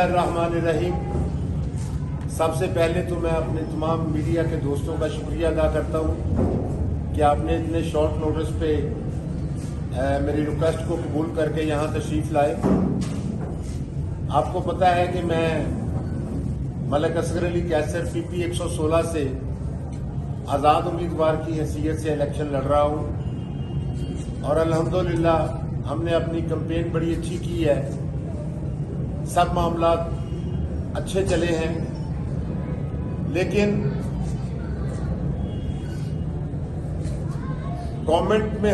बिस्मिल्लाहिर्रहमानिर्रहीम। सबसे पहले तो मैं अपने तमाम मीडिया के दोस्तों का शुक्रिया अदा करता हूँ कि आपने इतने शॉर्ट नोटिस पे मेरी रिक्वेस्ट को कबूल करके यहाँ तशरीफ़ लाए। आपको पता है कि मैं मलिक असगर अली कैसर PP 116 से आज़ाद उम्मीदवार की हैसियत से इलेक्शन लड़ रहा हूँ और अल्हम्दुलिल्लाह हमने अपनी कैंपेन बड़ी अच्छी की है। सब मामला अच्छे चले हैं, लेकिन गवर्नमेंट में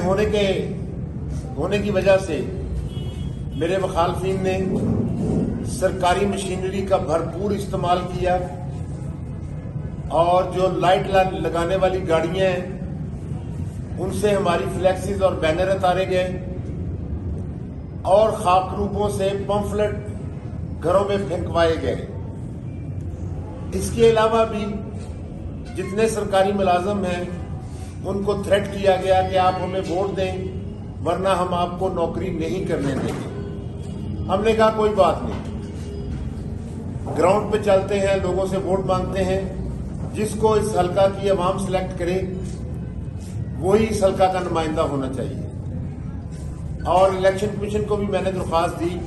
होने की वजह से मेरे मुखालफिन ने सरकारी मशीनरी का भरपूर इस्तेमाल किया और जो लाइट लगाने वाली गाड़ियां हैं उनसे हमारी फ्लैक्सीज और बैनर उतारे गए और खाक रूपों से पंफलेट घरों में फेंकवाए गए। इसके अलावा भी जितने सरकारी मुलाजम हैं उनको थ्रेट किया गया कि आप हमें वोट दें वरना हम आपको नौकरी नहीं करने देंगे। हमने कहा कोई बात नहीं, ग्राउंड पे चलते हैं, लोगों से वोट मांगते हैं, जिसको इस हल्का की अवाम सिलेक्ट करे वही इस हल्का का नुमाइंदा होना चाहिए। और इलेक्शन कमीशन को भी मैंने दरख्वास्त दी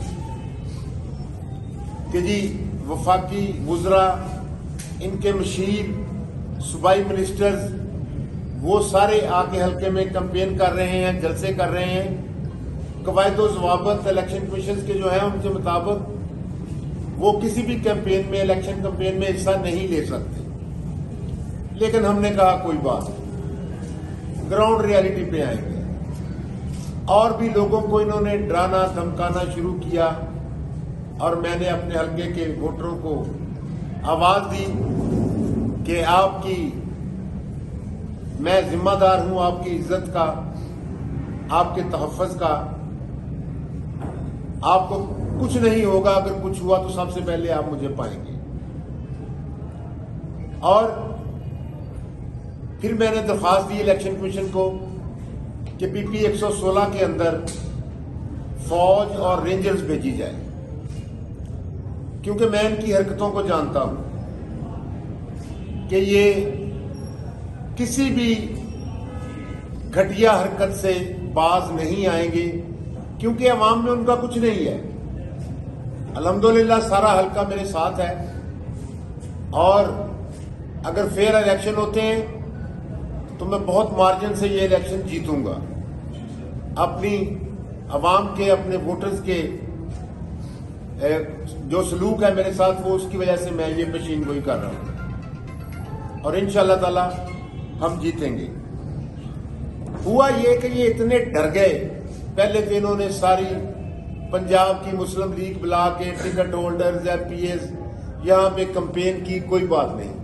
कि जी वफाकी वुज़रा, इनके मशीर, सूबाई मिनिस्टर्स वो सारे आके हल्के में कैंपेन कर रहे हैं, जलसे कर रहे हैं। कवायद और ज़वाबित इलेक्शन कमीशन के जो है उनके मुताबिक वो किसी भी कैंपेन में, इलेक्शन कैंपेन में हिस्सा नहीं ले सकते। लेकिन हमने कहा कोई बात नहीं, ग्राउंड रियलिटी पे आएंगे। और भी लोगों को इन्होंने डराना धमकाना शुरू किया और मैंने अपने हल्के के वोटरों को आवाज दी कि मैं जिम्मेदार हूं आपकी इज्जत का, आपके तहफ़्फ़ुज़ का। आपको कुछ नहीं होगा, अगर कुछ हुआ तो सबसे पहले आप मुझे पाएंगे। और फिर मैंने दरख्वास्त दी इलेक्शन कमीशन को कि PP 116 के अंदर फौज और रेंजर्स भेजी जाए, क्योंकि मैं इनकी हरकतों को जानता हूं कि ये किसी भी घटिया हरकत से बाज नहीं आएंगे, क्योंकि अवाम में उनका कुछ नहीं है। अल्हम्दुलिल्लाह सारा हल्का मेरे साथ है और अगर फेयर इलेक्शन होते हैं तो मैं बहुत मार्जिन से ये इलेक्शन जीतूंगा। अपनी अवाम के, अपने वोटर्स के जो सलूक है मेरे साथ, वो उसकी वजह से मैं ये पेशीन गोई कर रहा हूं और इंशाअल्लाह ताला हम जीतेंगे। हुआ ये कि ये इतने डर गए, पहले तो इन्होंने सारी पंजाब की मुस्लिम लीग बुला के टिकट होल्डर्स, MPs यहां पे कैंपेन की, कोई बात नहीं।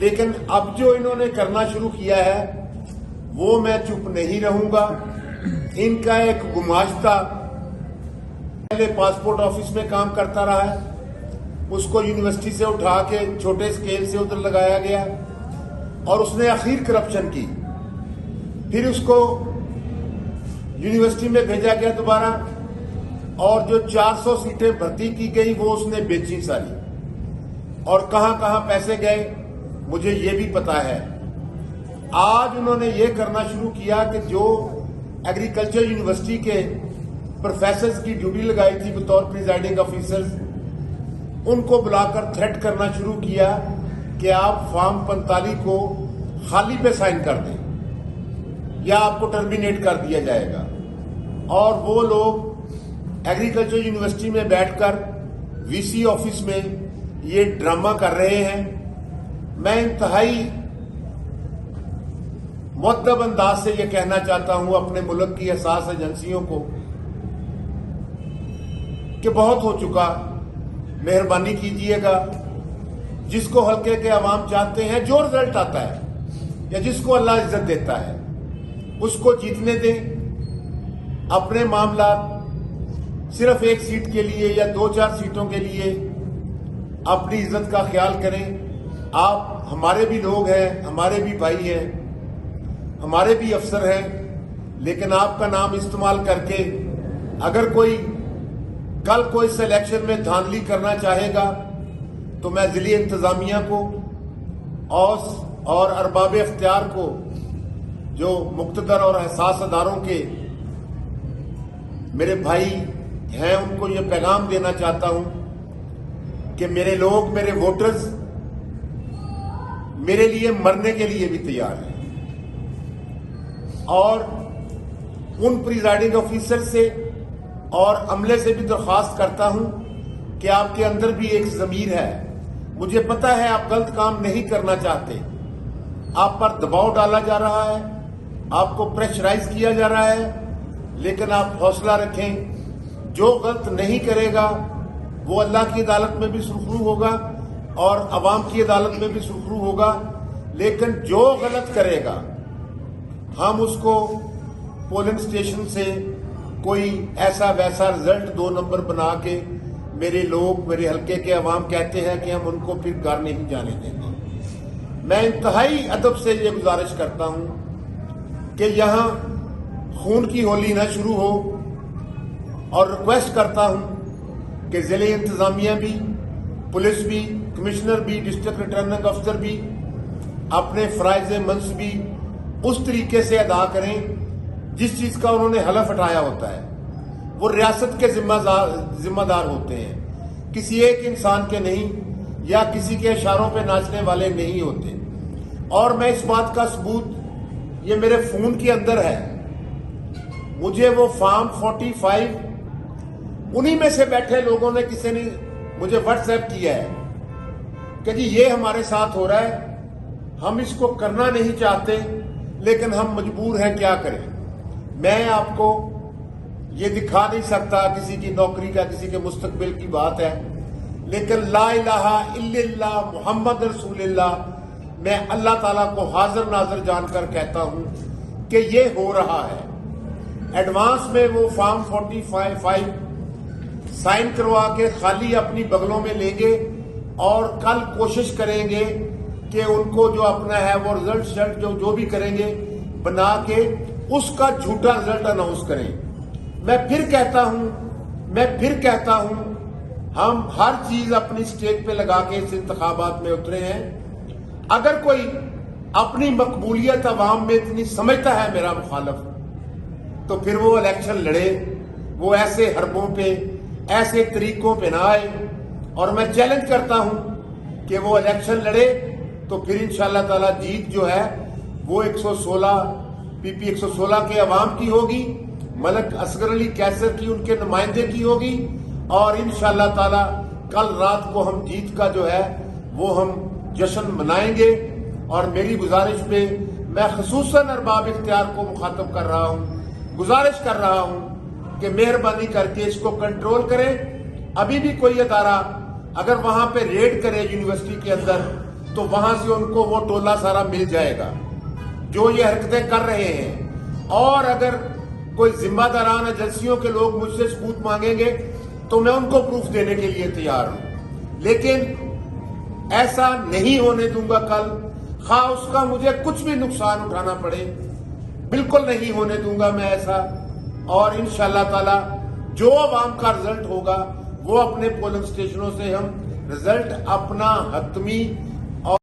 लेकिन अब जो इन्होंने करना शुरू किया है वो मैं चुप नहीं रहूंगा। इनका एक गुमाश्ता पहले पासपोर्ट ऑफिस में काम करता रहा है, उसको यूनिवर्सिटी से उठा के छोटे स्केल से उधर लगाया गया और उसने आखिर करप्शन की। फिर उसको यूनिवर्सिटी में भेजा गया दोबारा और जो 400 सीटें भर्ती की गई वो उसने बेची सारी। और कहां कहां पैसे गए मुझे ये भी पता है। आज उन्होंने ये करना शुरू किया कि जो एग्रीकल्चर यूनिवर्सिटी के प्रोफेसर्स की ड्यूटी लगाई थी बतौर प्रिजाइडिंग ऑफिसर्स, उनको बुलाकर थ्रेट करना शुरू किया कि आप फॉर्म 45 को खाली पे साइन कर दें या आपको टर्मिनेट कर दिया जाएगा। और वो लोग एग्रीकल्चर यूनिवर्सिटी में बैठकर VC ऑफिस में ये ड्रामा कर रहे हैं। मैं इंतहाई मुअद्दब अंदाज से ये कहना चाहता हूं अपने मुल्क की हसास एजेंसियों को कि बहुत हो चुका, मेहरबानी कीजिएगा। जिसको हल्के के अवाम चाहते हैं, जो रिजल्ट आता है या जिसको अल्लाह इज्जत देता है उसको जीतने दें। अपने मामला सिर्फ एक सीट के लिए या 2-4 सीटों के लिए अपनी इज्जत का ख्याल करें। आप हमारे भी लोग हैं, हमारे भी भाई हैं, हमारे भी अफसर हैं, लेकिन आपका नाम इस्तेमाल करके अगर कोई कल कोई इस इलेक्शन में धांधली करना चाहेगा तो मैं जिली इंतजामिया को और अरबाब इख्तियार को, जो मुक्तदर और हसास अदारों के मेरे भाई हैं, उनको ये पैगाम देना चाहता हूं कि मेरे लोग, मेरे वोटर्स मेरे लिए मरने के लिए भी तैयार हैं। और उन प्रिजाइडिंग ऑफिसर से और अमले से भी दरख्वास्त करता हूं कि आपके अंदर भी एक ज़मीर है। मुझे पता है आप गलत काम नहीं करना चाहते, आप पर दबाव डाला जा रहा है, आपको प्रेशराइज किया जा रहा है, लेकिन आप हौसला रखें। जो गलत नहीं करेगा वो अल्लाह की अदालत में भी सुरखरू होगा और अवाम की अदालत में भी सुरखरू होगा, लेकिन जो गलत करेगा हम उसको पोलिंग स्टेशन से कोई ऐसा वैसा रिजल्ट 2 नंबर बना के, मेरे लोग, मेरे हल्के के अवाम कहते हैं कि हम उनको फिर घर नहीं जाने देंगे। मैं इंतहाई अदब से ये गुजारिश करता हूं कि यहां खून की होली न शुरू हो, और रिक्वेस्ट करता हूं कि जिले इंतजामिया भी, पुलिस भी, कमिश्नर भी, डिस्ट्रिक्ट रिटर्निंग अफसर भी अपने फराइज मनसबी उस तरीके से अदा करें जिस चीज का उन्होंने हलफ उठाया होता है। वो रियासत के जिम्मेदार होते हैं, किसी एक इंसान के नहीं, या किसी के इशारों पे नाचने वाले नहीं होते। और मैं इस बात का सबूत, ये मेरे फोन के अंदर है, मुझे वो फॉर्म 45 उन्हीं में से बैठे लोगों ने, किसी ने मुझे व्हाट्सएप किया है कि जी ये हमारे साथ हो रहा है, हम इसको करना नहीं चाहते लेकिन हम मजबूर हैं, क्या करें। मैं आपको ये दिखा नहीं सकता, किसी की नौकरी का, किसी के मुस्तकबिल की बात है, लेकिन ला इलाहा इल्लल्लाह मुहम्मद रसूलुल्लाह, मैं अल्लाह ताला को हाजिर नाजिर जानकर कहता हूं कि ये हो रहा है। एडवांस में वो फॉर्म 45 साइन करवा के खाली अपनी बगलों में लेंगे और कल कोशिश करेंगे कि उनको जो अपना है वो रिजल्ट जो भी करेंगे बना के उसका झूठा रिजल्ट अनाउंस करें। मैं फिर कहता हूं हम हर चीज अपनी स्टेज पे लगा के इस इंतखाबात में उतरे हैं। अगर कोई अपनी मकबूलियत अवाम में इतनी समझता है मेरा मुखालफ, तो फिर वो इलेक्शन लड़े, वो ऐसे हरबों पे, ऐसे तरीकों पे ना आए। और मैं चैलेंज करता हूं कि वो इलेक्शन लड़े तो फिर इंशाअल्लाह ताला जीत जो है वो 116 PP 116 के अवाम की होगी, मलक असगर अली कैसर की, उनके नुमाइंदे की होगी, और इंशाअल्लाह ताला कल रात को हम जीत का जो है वो हम जश्न मनाएंगे। और मेरी गुजारिश पे मैं खसूसन अरबाब इख्तियार को मुखातब कर रहा हूं, गुजारिश कर रहा हूं कि मेहरबानी करके इसको कंट्रोल करें। अभी भी कोई अदारा अगर वहां पे रेड करे यूनिवर्सिटी के अंदर, तो वहां से उनको वो टोला सारा मिल जाएगा जो ये हरकतें कर रहे हैं। और अगर कोई जिम्मेदारान एजेंसियों के लोग मुझसे सबूत मांगेंगे तो मैं उनको प्रूफ देने के लिए तैयार हूं, लेकिन ऐसा नहीं होने दूंगा। कल खा उसका मुझे कुछ भी नुकसान उठाना पड़े, बिल्कुल नहीं होने दूंगा मैं ऐसा। और इंशाअल्लाह ताला जो अवाम का रिजल्ट होगा वो अपने पोलिंग स्टेशनों से हम रिजल्ट अपना हतमी